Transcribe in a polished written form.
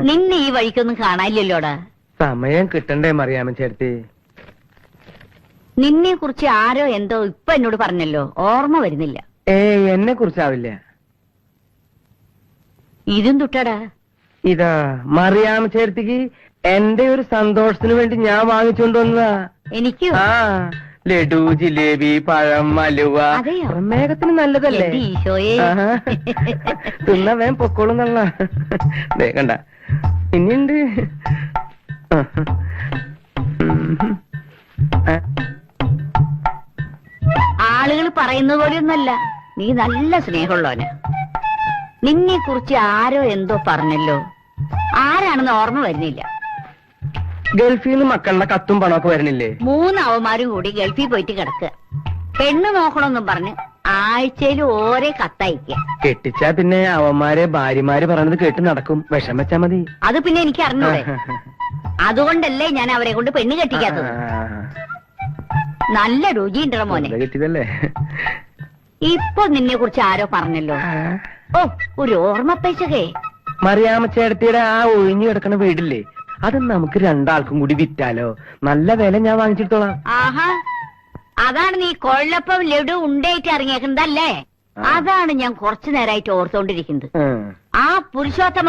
നിന്നെ ഈ വഴിക്കൊന്നും കാണാനില്ലല്ലോടാ. സമയം കിട്ടണ്ടേ മറിയാമ്മ ചേട്ടത്തി? നിന്നെ കുറിച്ച് ആരോ എന്തോ ഇപ്പൊ എന്നോട് പറഞ്ഞല്ലോ, ഓർമ്മ വരുന്നില്ല. എന്നെ കുറിച്ചാവില്ല. ഇതും തുട്ടടാ. ഇതാ മറിയാമ്മ ചേട്ടത്തിക്ക് എന്റെ ഒരു സന്തോഷത്തിന് വേണ്ടി ഞാൻ വാങ്ങിച്ചുകൊണ്ടുവന്നതാ. എനിക്ക് ലഡു, ജിലേബി, പഴം, അലുവ. പ്രമേഹത്തിന് നല്ലതല്ലേ? ഈശോയെ, തിന്ന വേം പൊക്കോളുന്നുള്ള. കണ്ട ഇനിയുണ്ട്. ആളുകൾ പറയുന്ന പോലെയൊന്നല്ല, നീ നല്ല സ്നേഹമുള്ളവന്. നിന്നെ കുറിച്ച് ആരോ എന്തോ പറഞ്ഞല്ലോ, ആരാണെന്ന് ഓർമ്മ വരുന്നില്ല. ഗൾഫിൽ നിന്ന് മക്കളുടെ കത്തും പണമൊക്കെ വരണില്ലേ? 3 അവന്മാരും കൂടി ഗൾഫിൽ പോയിട്ട് കിടക്കുക. പെണ്ണ് നോക്കണമെന്നും പറഞ്ഞ് ആഴ്ചയിൽ ഓരോ കത്തയക്കുക. കെട്ടിച്ചാ പിന്നെ അവന്മാരെ ഭാര്യമാര് പറയണത് കേട്ട് നടക്കും. വിഷം വെച്ചാ മതി. അത് പിന്നെ എനിക്ക് അറിഞ്ഞൂടെ? അതുകൊണ്ടല്ലേ ഞാൻ അവരെ കൊണ്ട് പെണ്ണ് കെട്ടിക്കാത്തത്. നല്ല രുചിയുണ്ടോ മോനെ? കിട്ടിയതല്ലേ? ഇപ്പൊ നിന്നെ കുറിച്ച് ആരോ പറഞ്ഞല്ലോ. ഓ, ഒരു ഓർമ്മപ്പേശകേ. മറിയാമ്മ ചേട്ടത്തിയുടെ ആ ഒഴിഞ്ഞു കിടക്കുന്ന വീടില്ലേ, അത് നമുക്ക് 2 ആൾക്കും കൂടി വിറ്റാലോ? നല്ല വില ഞാൻ വാങ്ങിച്ചിട്ടോളാം. ആഹാ, അതാണ് നീ കൊള്ളപ്പം ലഡു ഉണ്ടായിട്ട് ഇറങ്ങിയേക്കുന്നതല്ലേ? അതാണ് ഞാൻ കുറച്ചു നേരമായിട്ട് ഓർത്തോണ്ടിരിക്കുന്നത്. ആ പുരുഷോത്തമ